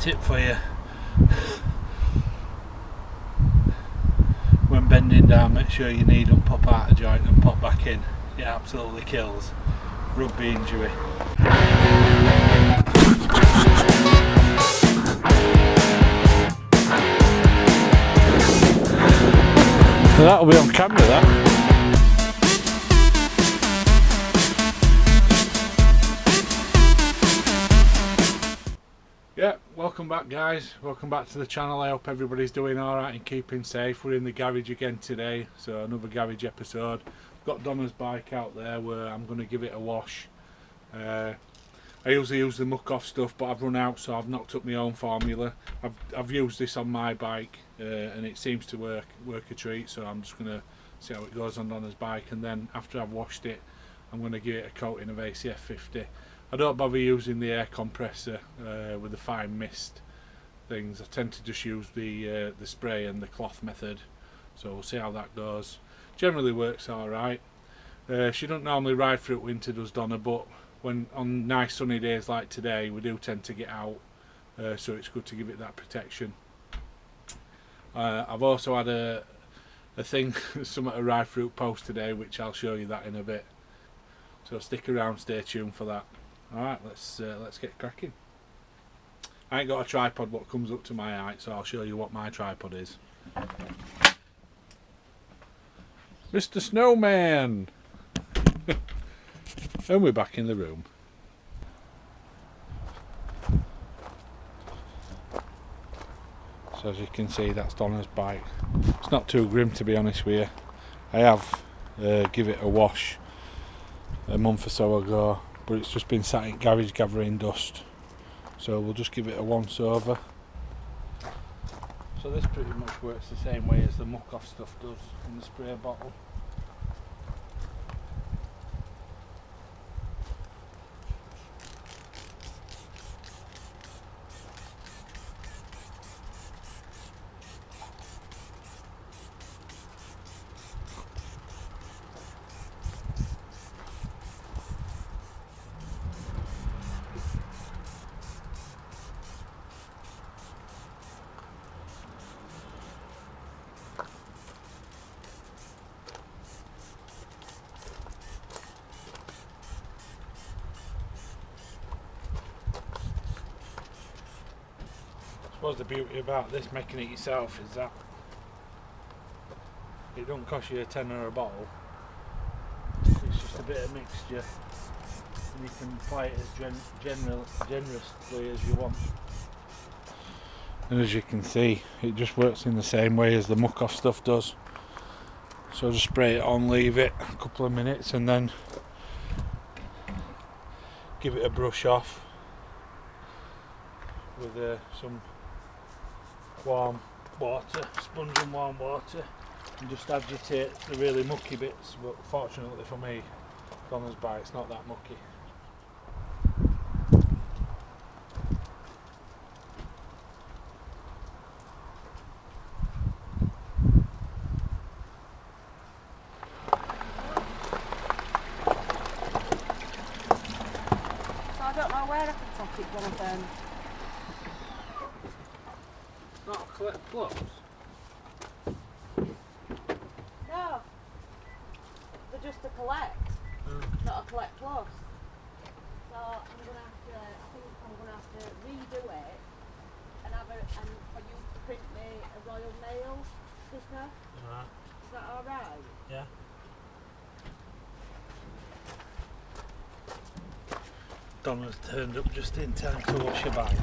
tip for you. When bending down, make sure your knee don't pop out of joint and pop back in. It absolutely kills. Rugby injury. So that'll be on camera, that. Yeah, welcome back guys, welcome back to the channel. I hope everybody's doing alright and keeping safe. We're in the garage again today, so another garage episode. Got Donna's bike out there where I'm going to give it a wash. I usually use the muck off stuff, but I've run out, so I've knocked up my own formula. I've used this on my bike and it seems to work a treat, so I'm just going to see how it goes on Donna's bike, and then after I've washed it I'm going to give it a coating of ACF50. I don't bother using the air compressor with the fine mist things. I tend to just use the spray and the cloth method, so we'll see how that goes. Generally works alright. She don't normally ride through winter, does Donna, but when on nice sunny days like today we do tend to get out, so it's good to give it that protection. I've also had a thing something to ride through post today, which I'll show you that in a bit, so stick around, stay tuned for that. Alright, let's get cracking. I ain't got a tripod what comes up to my height, so I'll show you what my tripod is. Mr. Snowman! And we're back in the room. So as you can see, that's Donna's bike. It's not too grim, to be honest with you. I have give it a wash a month or so ago, but it's just been sat in garage gathering dust, so we'll just give it a once over. So this pretty much works the same way as the muck off stuff does in the spray bottle. I suppose the beauty about this, making it yourself, is that it don't cost you a tenner a bottle. It's just a bit of mixture, and you can apply it as generously as you want. And as you can see, it just works in the same way as the muck off stuff does. So just spray it on, leave it a couple of minutes, and then give it a brush off with some warm water, sponge and warm water, and just agitate the really mucky bits. But fortunately for me, Donna's bike's not that mucky. So I don't know where I can take it, one of them. Not collect gloves? No, they're just to collect, not to collect gloves. So I'm gonna have to. I think I'm gonna have to redo it and and for you to print me a Royal Mail sticker. Is that all right? Yeah. Donna's turned up just in time to wash her bike.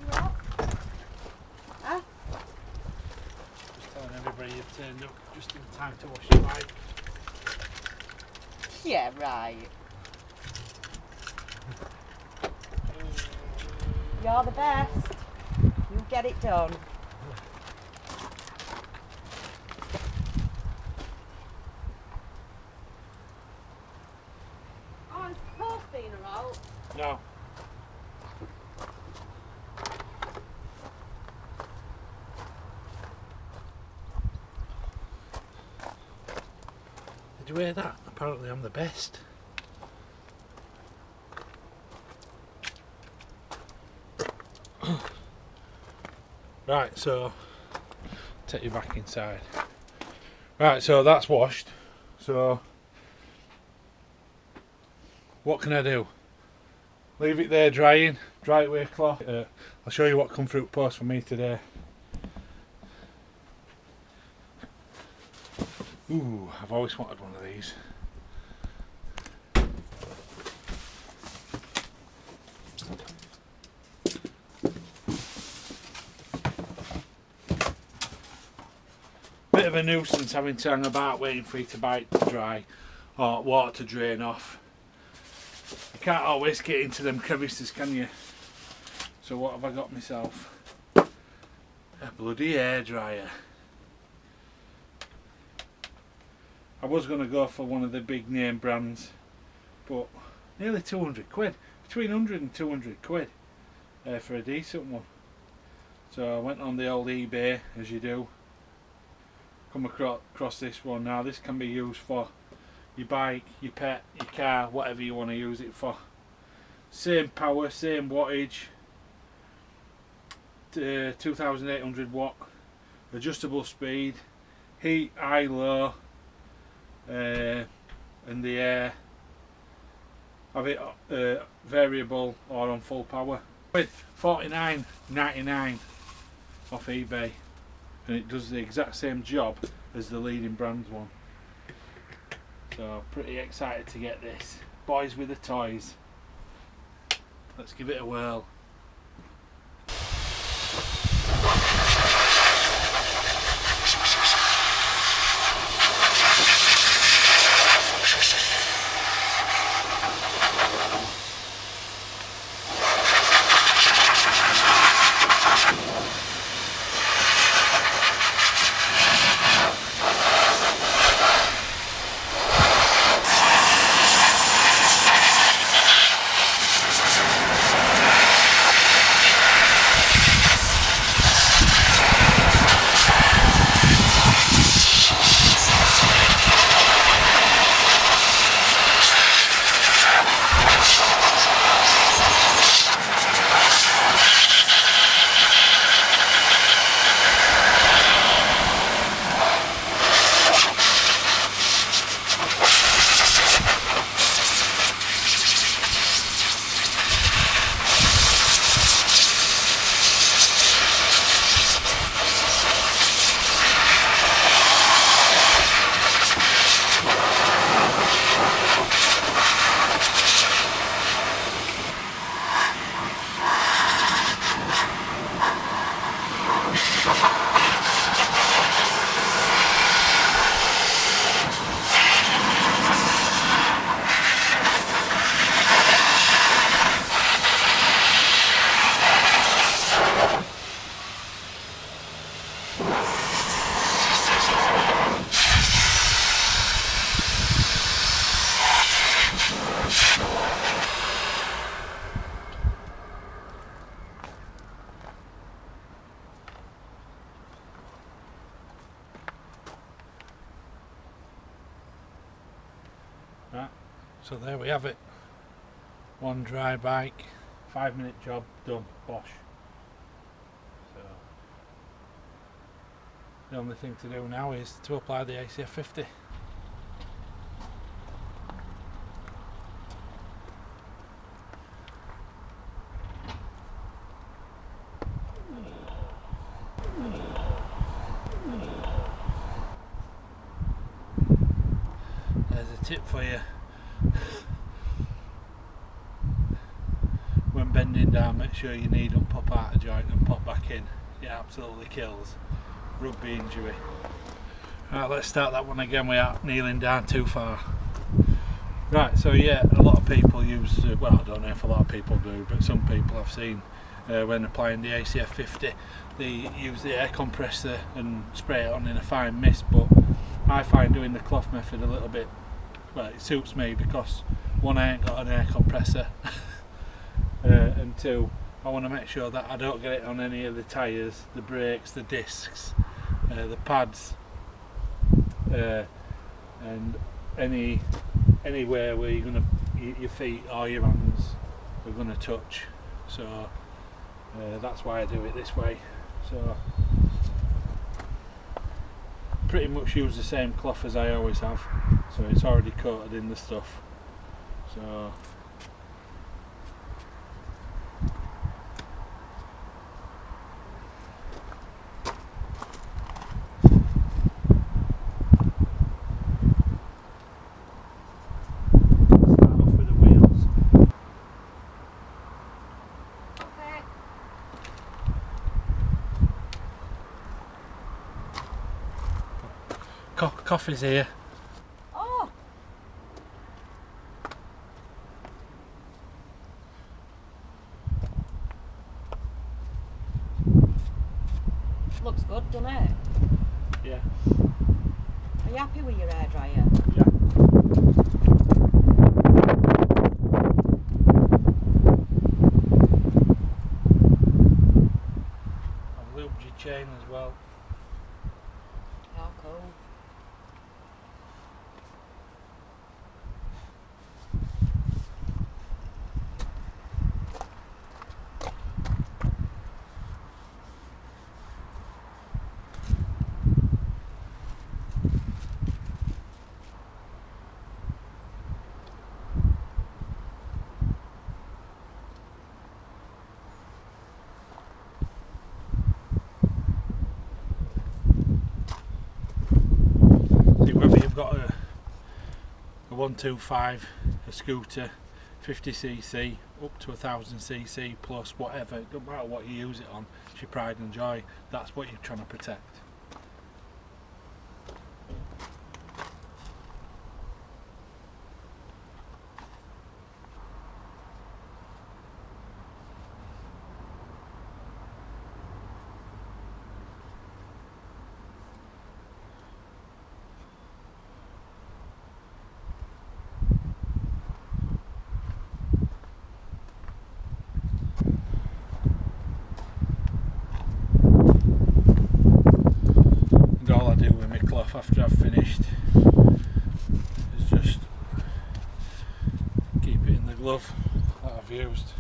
What? Huh? Just telling everybody you've turned up just in time to wash your bike. Yeah, right. You're the best. You get it done. Oh, is the post being out? No. Did you hear that? Apparently I'm the best. Right, so take you back inside. Right, so that's washed. So what can I do? Leave it there drying, dry it with a cloth. I'll show you what come through post for me today. Ooh, I've always wanted one of these. Bit of a nuisance having to hang about waiting for your bike to dry or water to drain off. You can't always get into them crevices, can you? So what have I got myself? A bloody hairdryer. I was going to go for one of the big name brands, but nearly 200 quid, between 100 and 200 quid for a decent one. So I went on the old eBay, as you do, come across this one. Now this can be used for your bike, your pet, your car, whatever you want to use it for. Same power, same wattage, 2800 watt, adjustable speed, heat, high, low, and the air. Have it variable or on full power. With $49.99 off eBay, and it does the exact same job as the leading brand's one. So pretty excited to get this. Boys with the toys. Let's give it a whirl. Right, so there we have it. One dry bike, 5-minute job done, bosh. So the only thing to do now is to apply the ACF50. There's a tip for you. When bending down, make sure your knee don't pop out of joint and pop back in. It absolutely kills. Rugby injury. Right, let's start that one again without kneeling down too far. Right, so yeah, a lot of people use, well, I don't know if a lot of people do, but some people I've seen when applying the ACF50, they use the air compressor and spray it on in a fine mist, but I find doing the cloth method a little bit, well, it suits me because one, I ain't got an air compressor, and two, I want to make sure that I don't get it on any of the tyres, the brakes, the discs, the pads, and anywhere where you're gonna, your feet or your hands are gonna touch. So that's why I do it this way. So pretty much use the same cloth as I always have, so it's already coated in the stuff. So start off with the wheels. Okay. Coffee's here. Oh! Looks good, doesn't it? Yeah. Are you happy with your hairdryer? Yeah. I've lubed your chain as well. Oh, cool. See, whether you've got a 125, a scooter, 50cc, up to 1000cc plus whatever, it doesn't matter what you use it on, it's your pride and joy. That's what you're trying to protect. And all I do with my cloth after I've finished is just keep it in the glove that I've used.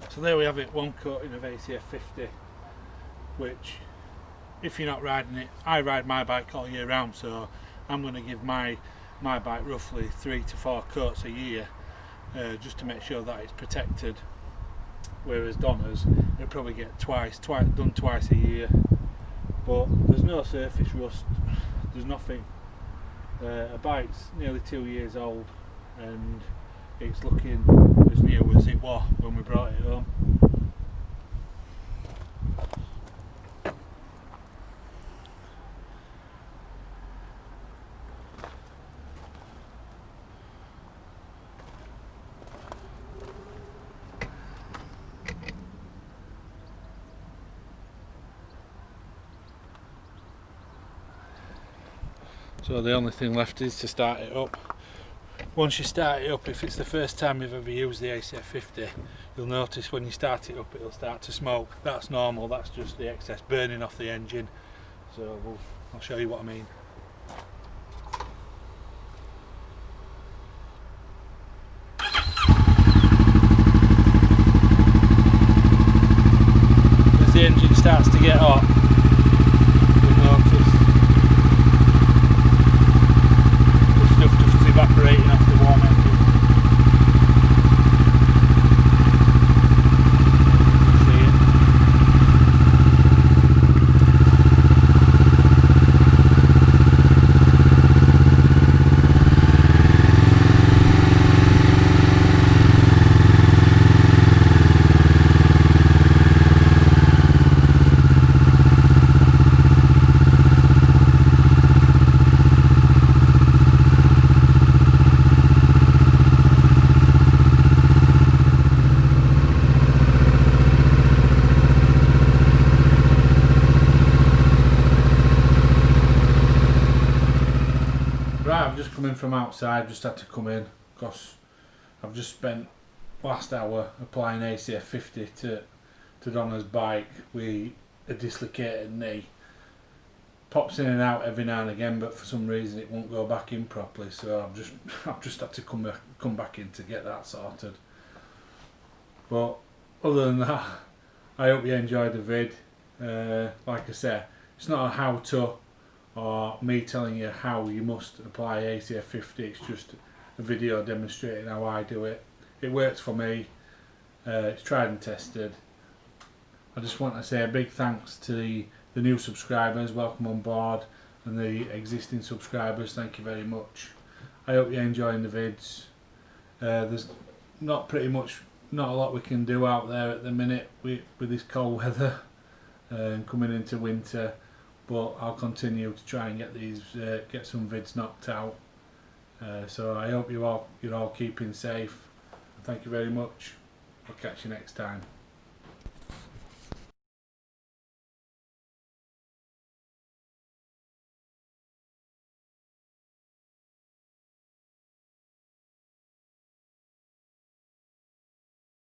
So there we have it, one coating of ACF50, which, if you're not riding it, I ride my bike all year round, so I'm going to give my bike roughly 3 to 4 coats a year, just to make sure that it's protected, whereas Donna's, it'll probably get done twice a year. But there's no surface rust, there's nothing. A bike's nearly 2 years old and it's looking as new as it was when we brought it home. So the only thing left is to start it up. Once you start it up, if it's the first time you've ever used the ACF50, you'll notice when you start it up it'll start to smoke. That's normal, that's just the excess burning off the engine. So I'll show you what I mean. As the engine starts to get hot, you'll notice the stuff just evaporating off the warm engine. See it? Right, I've just come in from outside, just had to come in because I've just spent last hour applying ACF50 to Donna's bike with a dislocated knee. Pops in and out every now and again, but for some reason it won't go back in properly, so I've just had to come back in to get that sorted. But other than that, I hope you enjoyed the vid. Like I said, it's not a how-to or me telling you how you must apply ACF50. It's just a video demonstrating how I do it. It works for me. It's tried and tested. I just want to say a big thanks to the new subscribers. Welcome on board, and the existing subscribers, thank you very much. I hope you're enjoying the vids. There's not a lot we can do out there at the minute with this cold weather and coming into winter, but I'll continue to try and get some vids knocked out. So I hope you're all keeping safe. Thank you very much. I'll catch you next time.